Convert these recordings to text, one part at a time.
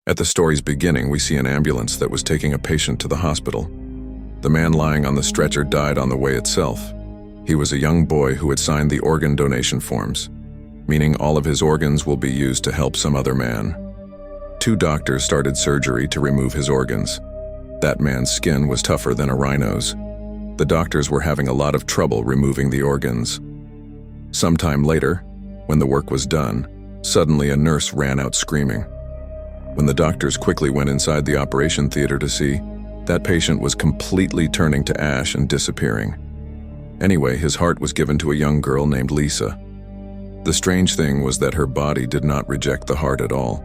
At the story's beginning, we see an ambulance that was taking a patient to the hospital. The man lying on the stretcher died on the way itself. He was a young boy who had signed the organ donation forms, meaning all of his organs will be used to help some other man. 2 doctors started surgery to remove his organs. That man's skin was tougher than a rhino's. The doctors were having a lot of trouble removing the organs. Sometime later, when the work was done, suddenly a nurse ran out screaming. When the doctors quickly went inside the operation theater to see, that patient was completely turning to ash and disappearing. Anyway, his heart was given to a young girl named Lisa. The strange thing was that her body did not reject the heart at all.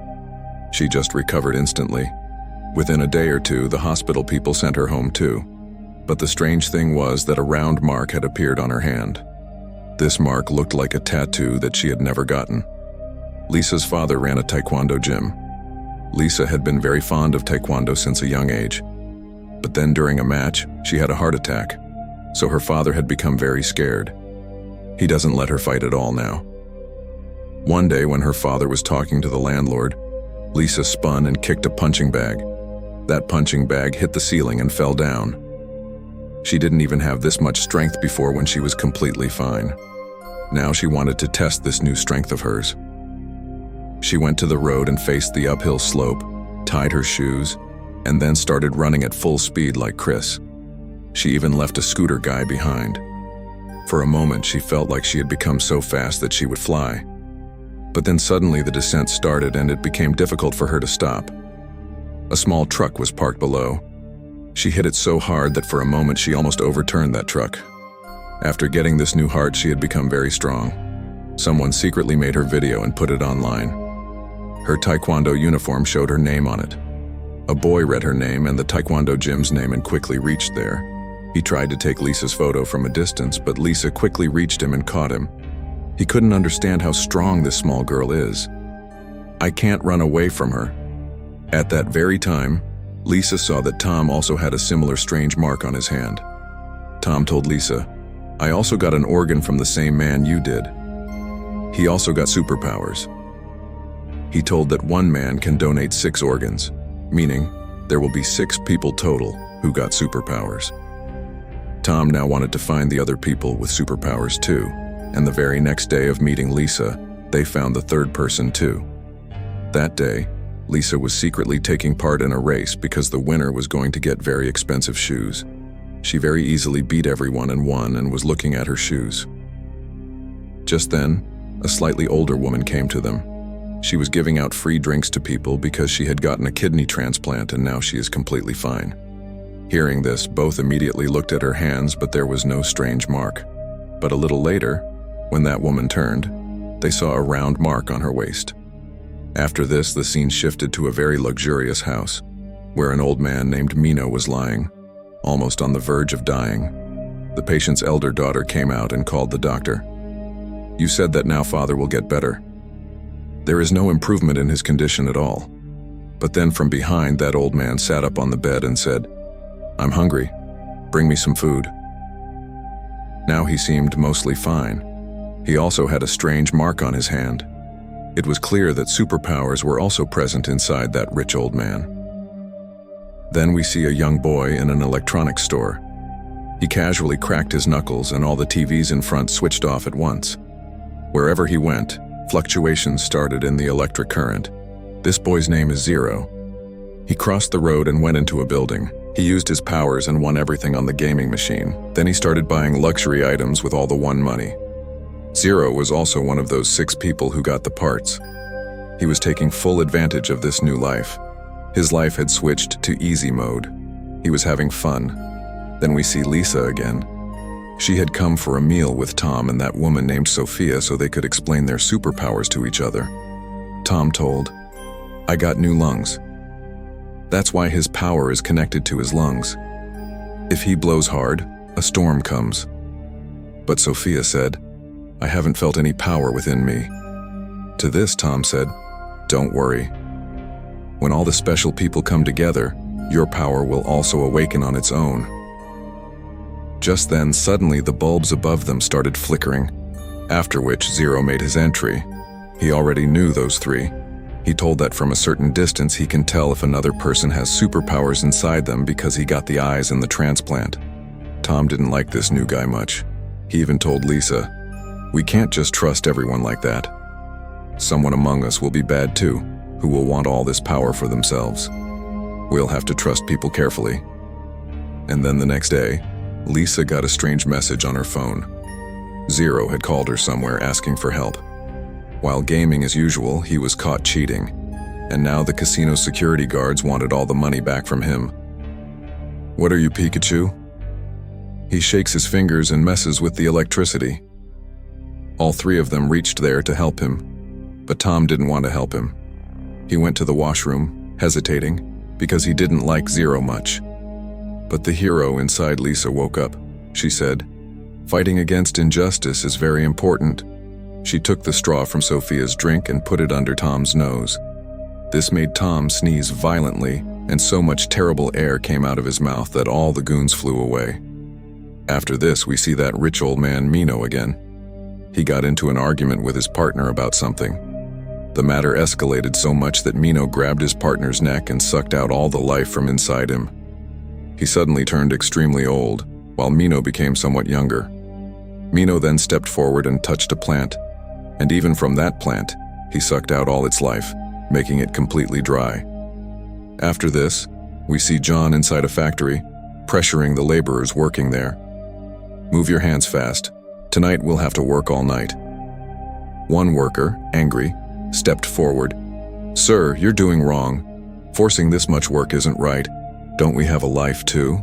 She just recovered instantly. Within a day or two, the hospital people sent her home too. But the strange thing was that a round mark had appeared on her hand. This mark looked like a tattoo that she had never gotten. Lisa's father ran a taekwondo gym. Lisa had been very fond of taekwondo since a young age. But then during a match, she had a heart attack, so her father had become very scared. He doesn't let her fight at all now. One day when her father was talking to the landlord, Lisa spun and kicked a punching bag. That punching bag hit the ceiling and fell down. She didn't even have this much strength before when she was completely fine. Now she wanted to test this new strength of hers. She went to the road and faced the uphill slope, tied her shoes, and then started running at full speed like Chris. She even left a scooter guy behind. For a moment, she felt like she had become so fast that she would fly. But then suddenly the descent started and it became difficult for her to stop. A small truck was parked below. She hit it so hard that for a moment she almost overturned that truck. After getting this new heart, she had become very strong. Someone secretly made her video and put it online. Her taekwondo uniform showed her name on it. A boy read her name and the taekwondo gym's name and quickly reached there. He tried to take Lisa's photo from a distance, but Lisa quickly reached him and caught him. He couldn't understand how strong this small girl is. "I can't run away from her." At that very time, Lisa saw that Tom also had a similar strange mark on his hand. Tom told Lisa, "I also got an organ from the same man you did. He also got superpowers." He told that one man can donate 6 organs, meaning there will be 6 people total who got superpowers. Tom now wanted to find the other people with superpowers too, and the very next day of meeting Lisa, they found the 3rd person too. That day, Lisa was secretly taking part in a race because the winner was going to get very expensive shoes. She very easily beat everyone and won and was looking at her shoes. Just then, a slightly older woman came to them. She was giving out free drinks to people because she had gotten a kidney transplant and now she is completely fine. Hearing this, both immediately looked at her hands, but there was no strange mark. But a little later, when that woman turned, they saw a round mark on her waist. After this, the scene shifted to a very luxurious house, where an old man named Mino was lying, almost on the verge of dying. The patient's elder daughter came out and called the doctor. "You said that now father will get better. There is no improvement in his condition at all." But then from behind, that old man sat up on the bed and said, "I'm hungry. Bring me some food." Now he seemed mostly fine. He also had a strange mark on his hand. It was clear that superpowers were also present inside that rich old man. Then we see a young boy in an electronics store. He casually cracked his knuckles and all the TVs in front switched off at once. Wherever he went, fluctuations started in the electric current. This boy's name is Zero. He crossed the road and went into a building. He used his powers and won everything on the gaming machine. Then he started buying luxury items with all the won money. Zero was also one of those 6 people who got the parts. He was taking full advantage of this new life. His life had switched to easy mode. He was having fun. Then we see Lisa again. She had come for a meal with Tom and that woman named Sophia so they could explain their superpowers to each other. Tom told, "I got new lungs. That's why his power is connected to his lungs. If he blows hard, a storm comes." But Sophia said, "I haven't felt any power within me." To this, Tom said, "Don't worry. When all the special people come together, your power will also awaken on its own." Just then, suddenly the bulbs above them started flickering, after which Zero made his entry. He already knew those 3. He told that from a certain distance he can tell if another person has superpowers inside them because he got the eyes in the transplant. Tom didn't like this new guy much. He even told Lisa, "We can't just trust everyone like that. Someone among us will be bad too, who will want all this power for themselves. We'll have to trust people carefully." And then the next day, Lisa got a strange message on her phone. Zero had called her somewhere asking for help. While gaming as usual, he was caught cheating, and now the casino security guards wanted all the money back from him. "What are you, Pikachu?" He shakes his fingers and messes with the electricity. All three of them reached there to help him, but Tom didn't want to help him. He went to the washroom, hesitating, because he didn't like Zero much. But the hero inside Lisa woke up. She said, "Fighting against injustice is very important." She took the straw from Sophia's drink and put it under Tom's nose. This made Tom sneeze violently, and so much terrible air came out of his mouth that all the goons flew away. After this, we see that rich old man Mino again. He got into an argument with his partner about something. The matter escalated so much that Mino grabbed his partner's neck and sucked out all the life from inside him. He suddenly turned extremely old, while Mino became somewhat younger. Mino then stepped forward and touched a plant, and even from that plant, he sucked out all its life, making it completely dry. After this, we see John inside a factory, pressuring the laborers working there. "Move your hands fast. Tonight we'll have to work all night." One worker, angry, stepped forward. "Sir, you're doing wrong. Forcing this much work isn't right. Don't we have a life too?"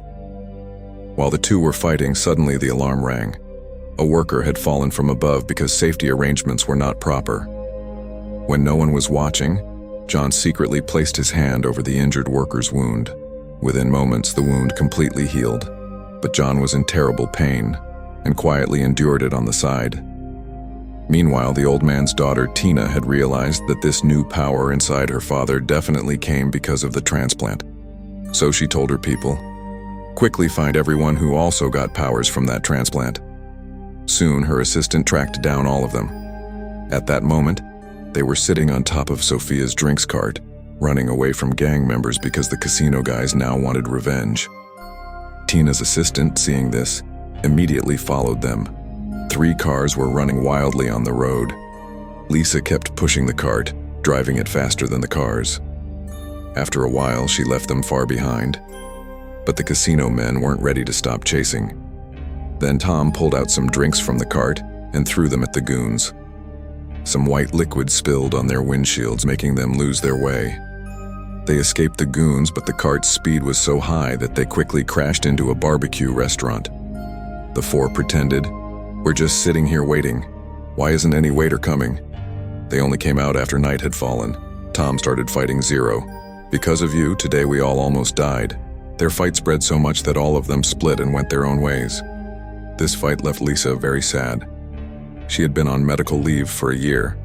While the two were fighting, suddenly the alarm rang. A worker had fallen from above because safety arrangements were not proper. When no one was watching, John secretly placed his hand over the injured worker's wound. Within moments, the wound completely healed, but John was in terrible pain and quietly endured it on the side. Meanwhile, the old man's daughter, Tina, had realized that this new power inside her father definitely came because of the transplant. So she told her people, "Quickly find everyone who also got powers from that transplant." Soon, her assistant tracked down all of them. At that moment, they were sitting on top of Sophia's drinks cart, running away from gang members because the casino guys now wanted revenge. Tina's assistant, seeing this, immediately followed them. 3 cars were running wildly on the road. Lisa kept pushing the cart, driving it faster than the cars. After a while, she left them far behind. But the casino men weren't ready to stop chasing. Then Tom pulled out some drinks from the cart and threw them at the goons. Some white liquid spilled on their windshields, making them lose their way. They escaped the goons, but the cart's speed was so high that they quickly crashed into a barbecue restaurant. The 4 pretended, "We're just sitting here waiting. Why isn't any waiter coming?" They only came out after night had fallen. Tom started fighting Zero. "Because of you, today we all almost died." Their fight spread so much that all of them split and went their own ways. This fight left Lisa very sad. She had been on medical leave for a year.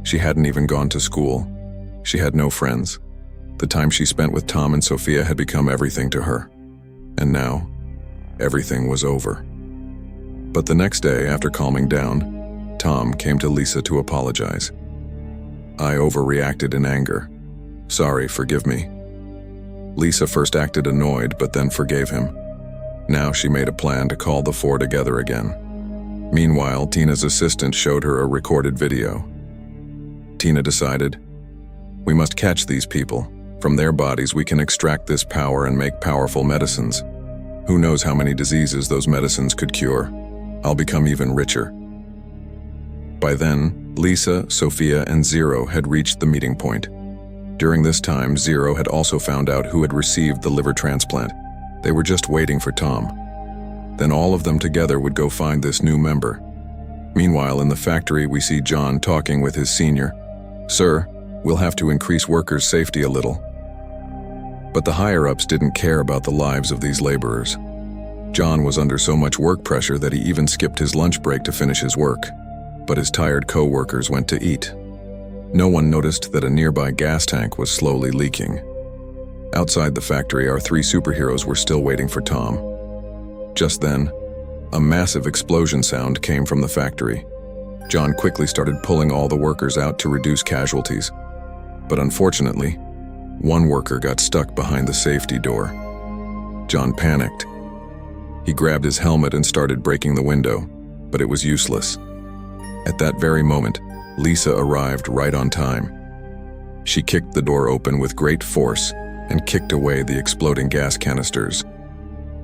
She hadn't even gone to school. She had no friends. The time she spent with Tom and Sophia had become everything to her. And now, everything was over. But the next day, after calming down, Tom came to Lisa to apologize. "I overreacted in anger. Sorry, forgive me." Lisa first acted annoyed, but then forgave him. Now she made a plan to call the 4 together again. Meanwhile, Tina's assistant showed her a recorded video. Tina decided, "We must catch these people. From their bodies we can extract this power and make powerful medicines. Who knows how many diseases those medicines could cure? I'll become even richer." By then, Lisa, Sophia, and Zero had reached the meeting point. During this time, Zero had also found out who had received the liver transplant. They were just waiting for Tom. Then all of them together would go find this new member. Meanwhile, in the factory, we see John talking with his senior. "Sir, we'll have to increase workers' safety a little." But the higher-ups didn't care about the lives of these laborers. John was under so much work pressure that he even skipped his lunch break to finish his work. But his tired co-workers went to eat. No one noticed that a nearby gas tank was slowly leaking. Outside the factory, our 3 superheroes were still waiting for Tom. Just then, a massive explosion sound came from the factory. John quickly started pulling all the workers out to reduce casualties. But unfortunately, one worker got stuck behind the safety door. John panicked. He grabbed his helmet and started breaking the window, but it was useless. At that very moment, Lisa arrived right on time. She kicked the door open with great force and kicked away the exploding gas canisters.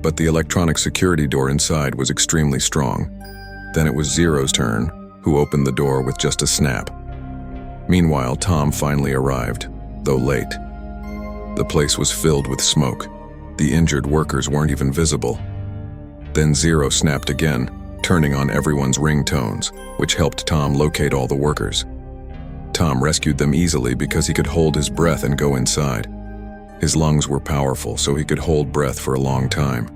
But the electronic security door inside was extremely strong. Then it was Zero's turn, who opened the door with just a snap. Meanwhile, Tom finally arrived, though late. The place was filled with smoke. The injured workers weren't even visible. Then Zero snapped again, turning on everyone's ringtones, which helped Tom locate all the workers. Tom rescued them easily because he could hold his breath and go inside. His lungs were powerful, so he could hold breath for a long time.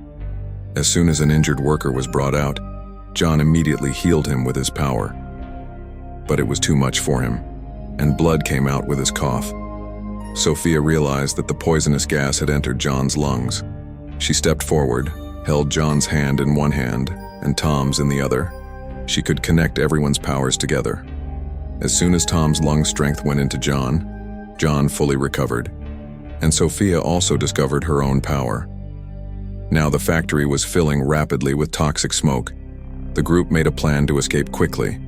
As soon as an injured worker was brought out, John immediately healed him with his power. But it was too much for him, and blood came out with his cough. Sophia realized that the poisonous gas had entered John's lungs. She stepped forward, held John's hand in one hand and Tom's in the other. She could connect everyone's powers together. As soon as Tom's lung strength went into John, John fully recovered, and Sophia also discovered her own power. Now the factory was filling rapidly with toxic smoke. The group made a plan to escape quickly,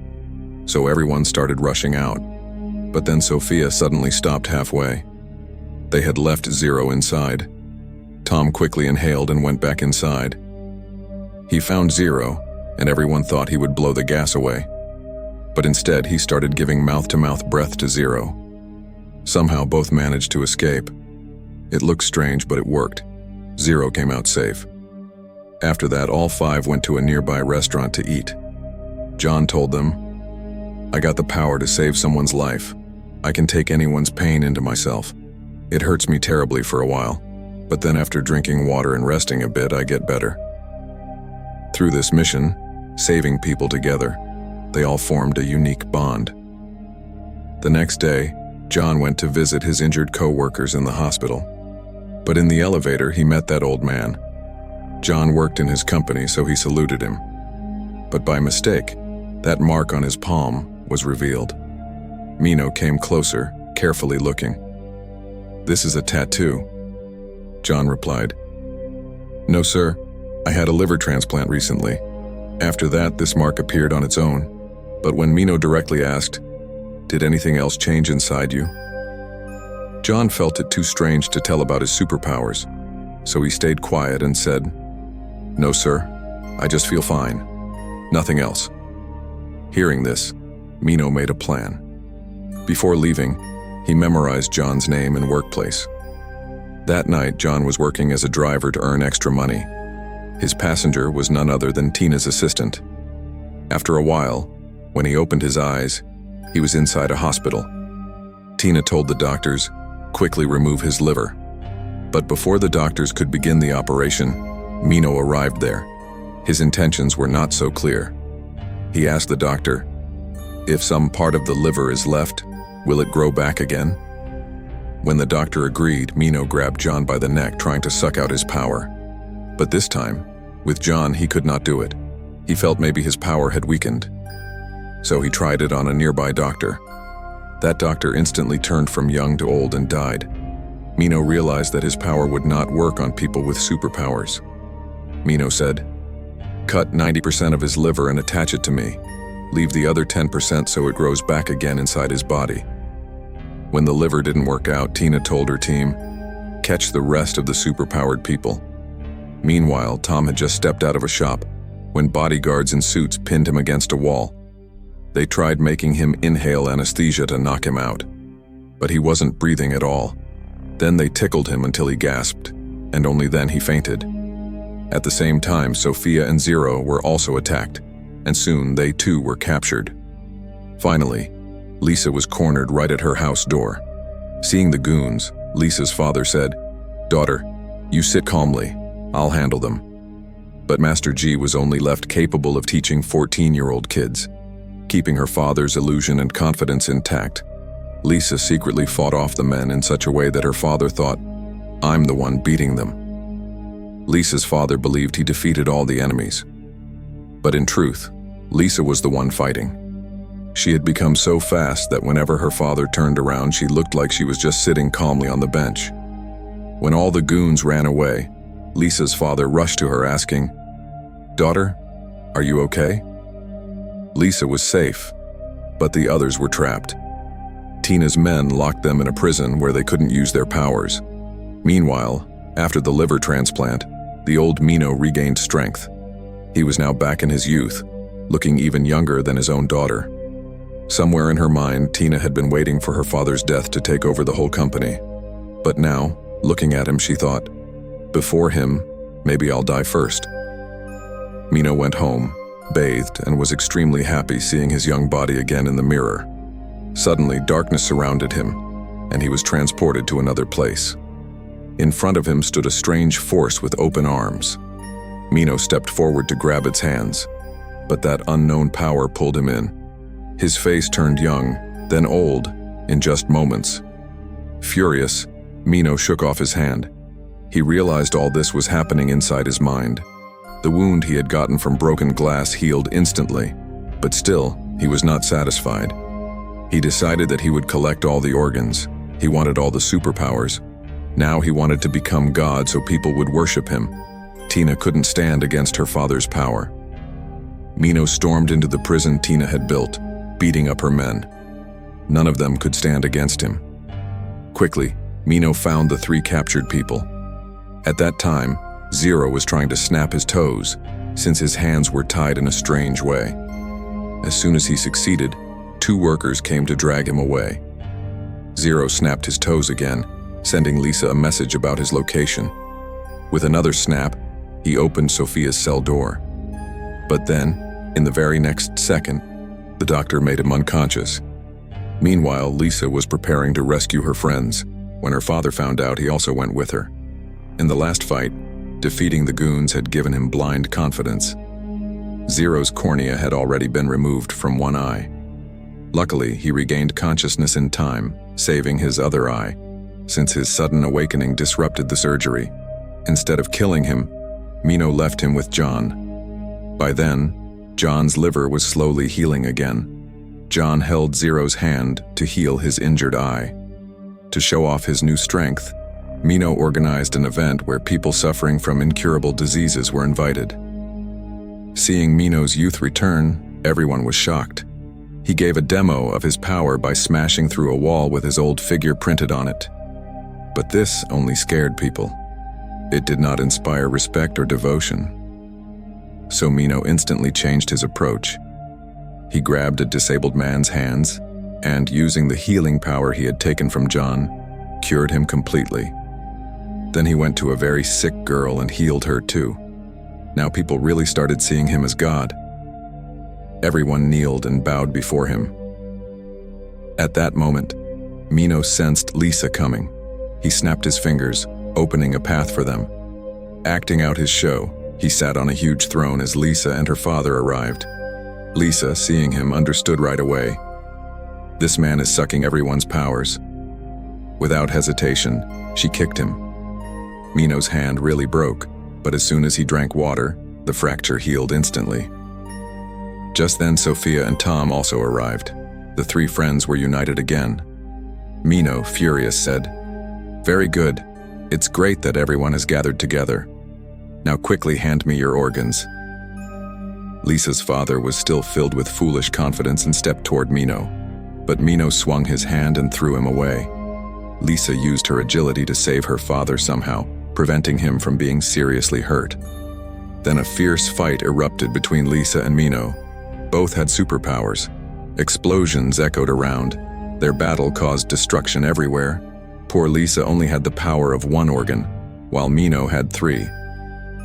so everyone started rushing out. But then Sophia suddenly stopped halfway. They had left Zero inside. Tom quickly inhaled and went back inside. He found Zero, and everyone thought he would blow the gas away. But instead, he started giving mouth-to-mouth breath to Zero. Somehow, both managed to escape. It looked strange, but it worked. Zero came out safe. After that, all five went to a nearby restaurant to eat. John told them, "I got the power to save someone's life. I can take anyone's pain into myself. It hurts me terribly for a while, but then after drinking water and resting a bit, I get better." Through this mission, saving people together, they all formed a unique bond. The next day, John went to visit his injured co-workers in the hospital. But in the elevator, he met that old man. John worked in his company, so he saluted him. But by mistake, that mark on his palm was revealed. Mino came closer, carefully looking. "This is a tattoo," John replied. "No, sir. I had a liver transplant recently. After that, this mark appeared on its own. But when Mino directly asked, 'Did anything else change inside you?' John felt it too strange to tell about his superpowers, so he stayed quiet and said, 'No, sir. I just feel fine. Nothing else.'" Hearing this, Mino made a plan. Before leaving, he memorized John's name and workplace. That night, John was working as a driver to earn extra money. His passenger was none other than Tina's assistant. After a while, when he opened his eyes, he was inside a hospital. Tina told the doctors, quickly remove his liver. But before the doctors could begin the operation, Mino arrived there. His intentions were not so clear. He asked the doctor, "If some part of the liver is left, will it grow back again?" When the doctor agreed, Mino grabbed John by the neck, trying to suck out his power. But this time, with John, he could not do it. He felt maybe his power had weakened. So he tried it on a nearby doctor. That doctor instantly turned from young to old and died. Mino realized that his power would not work on people with superpowers. Mino said, "Cut 90% of his liver and attach it to me. Leave the other 10% so it grows back again inside his body." When the liver didn't work out, Tina told her team, "Catch the rest of the superpowered people." Meanwhile, Tom had just stepped out of a shop when bodyguards in suits pinned him against a wall. They tried making him inhale anesthesia to knock him out, but he wasn't breathing at all. Then they tickled him until he gasped, and only then he fainted. At the same time, Sophia and Zero were also attacked, and soon they too were captured. Finally, Lisa was cornered right at her house door. Seeing the goons, Lisa's father said, "Daughter, you sit calmly. I'll handle them." But Master G was only left capable of teaching 14-year-old kids. Keeping her father's illusion and confidence intact, Lisa secretly fought off the men in such a way that her father thought, "I'm the one beating them." Lisa's father believed he defeated all the enemies. But in truth, Lisa was the one fighting. She had become so fast that whenever her father turned around, she looked like she was just sitting calmly on the bench. When all the goons ran away, Lisa's father rushed to her asking, "Daughter, are you okay?" Lisa was safe, but the others were trapped. Tina's men locked them in a prison where they couldn't use their powers. Meanwhile, after the liver transplant, the old Mino regained strength. He was now back in his youth, looking even younger than his own daughter. Somewhere in her mind, Tina had been waiting for her father's death to take over the whole company. But now, looking at him, she thought, "Before him, maybe I'll die first." Mino went home, bathed, and was extremely happy seeing his young body again in the mirror. Suddenly, darkness surrounded him, and he was transported to another place. In front of him stood a strange force with open arms. Mino stepped forward to grab its hands, but that unknown power pulled him in. His face turned young, then old, in just moments. Furious, Mino shook off his hand. He realized all this was happening inside his mind. The wound he had gotten from broken glass healed instantly, but still, he was not satisfied. He decided that he would collect all the organs. He wanted all the superpowers. Now he wanted to become God so people would worship him. Tina couldn't stand against her father's power. Mino stormed into the prison Tina had built, beating up her men. None of them could stand against him. Quickly, Mino found the 3 captured people. At that time, Zero was trying to snap his toes, since his hands were tied in a strange way. As soon as he succeeded, 2 workers came to drag him away. Zero snapped his toes again, sending Lisa a message about his location. With another snap, he opened Sophia's cell door. But then, in the very next second, the doctor made him unconscious. Meanwhile, Lisa was preparing to rescue her friends. When her father found out, he also went with her. In the last fight, defeating the goons had given him blind confidence. Zero's cornea had already been removed from one eye. Luckily, he regained consciousness in time, saving his other eye, since his sudden awakening disrupted the surgery. Instead of killing him, Mino left him with John. By then, John's liver was slowly healing again. John held Zero's hand to heal his injured eye. To show off his new strength, Mino organized an event where people suffering from incurable diseases were invited. Seeing Mino's youth return, everyone was shocked. He gave a demo of his power by smashing through a wall with his old figure printed on it. But this only scared people. It did not inspire respect or devotion. So Mino instantly changed his approach. He grabbed a disabled man's hands and, using the healing power he had taken from John, cured him completely. Then he went to a very sick girl and healed her too. Now people really started seeing him as God. Everyone kneeled and bowed before him. At that moment, Mino sensed Lisa coming. He snapped his fingers, opening a path for them. Acting out his show, he sat on a huge throne as Lisa and her father arrived. Lisa, seeing him, understood right away. This man is sucking everyone's powers. Without hesitation, she kicked him. Mino's hand really broke, but as soon as he drank water, the fracture healed instantly. Just then, Sophia and Tom also arrived. The 3 friends were united again. Mino, furious, said, "Very good. It's great that everyone has gathered together. Now quickly hand me your organs." Lisa's father was still filled with foolish confidence and stepped toward Mino. But Mino swung his hand and threw him away. Lisa used her agility to save her father somehow, preventing him from being seriously hurt. Then a fierce fight erupted between Lisa and Mino. Both had superpowers. Explosions echoed around. Their battle caused destruction everywhere. Poor Lisa only had the power of 1 organ, while Mino had 3.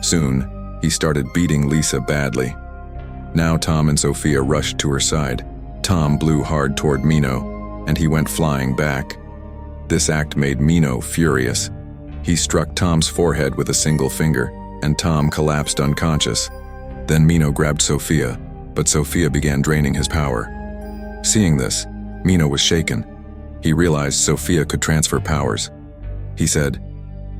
Soon, he started beating Lisa badly. Now Tom and Sophia rushed to her side. Tom blew hard toward Mino, and he went flying back. This act made Mino furious. He struck Tom's forehead with a single finger, and Tom collapsed unconscious. Then Mino grabbed Sophia, but Sophia began draining his power. Seeing this, Mino was shaken. He realized Sophia could transfer powers. He said,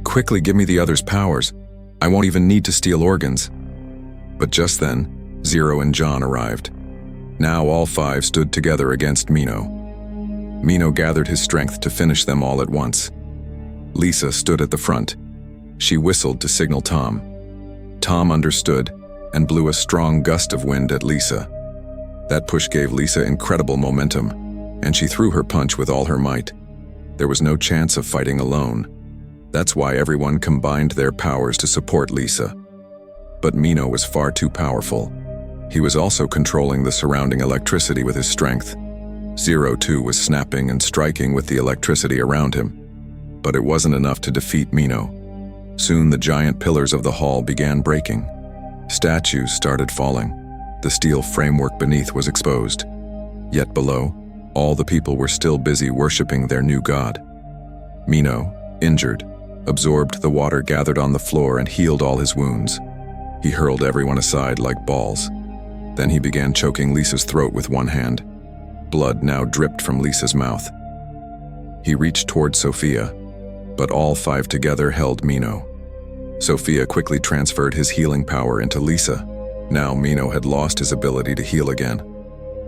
"Quickly give me the others' powers. I won't even need to steal organs." But just then, Zero and John arrived. Now all five stood together against Mino. Mino gathered his strength to finish them all at once. Lisa stood at the front. She whistled to signal Tom. Tom understood and blew a strong gust of wind at Lisa. That push gave Lisa incredible momentum, and she threw her punch with all her might. There was no chance of fighting alone. That's why everyone combined their powers to support Lisa. But Mino was far too powerful. He was also controlling the surrounding electricity with his strength. Zero too was snapping and striking with the electricity around him. But it wasn't enough to defeat Mino. Soon the giant pillars of the hall began breaking. Statues started falling. The steel framework beneath was exposed. Yet below, all the people were still busy worshiping their new god. Mino, injured, absorbed the water gathered on the floor and healed all his wounds. He hurled everyone aside like balls. Then he began choking Lisa's throat with one hand. Blood now dripped from Lisa's mouth. He reached toward Sophia, but all five together held Mino. Sophia quickly transferred his healing power into Lisa. Now Mino had lost his ability to heal again.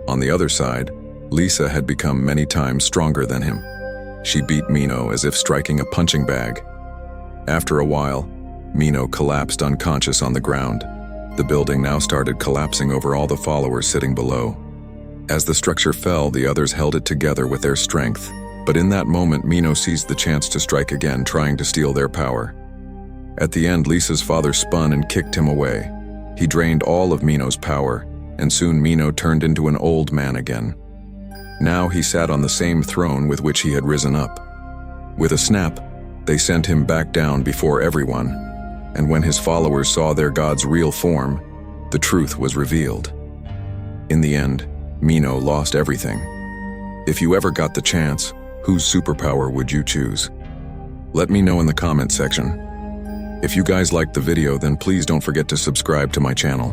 On the other side, Lisa had become many times stronger than him. She beat Mino as if striking a punching bag. After a while, Mino collapsed unconscious on the ground. The building now started collapsing over all the followers sitting below. As the structure fell, the others held it together with their strength. But in that moment, Mino seized the chance to strike again, trying to steal their power. At the end, Lisa's father spun and kicked him away. He drained all of Mino's power, and soon Mino turned into an old man again. Now he sat on the same throne with which he had risen up. With a snap, they sent him back down before everyone, and when his followers saw their god's real form, the truth was revealed. In the end, Mino lost everything. If you ever got the chance, whose superpower would you choose? Let me know in the comment section. If you guys liked the video, then please don't forget to subscribe to my channel.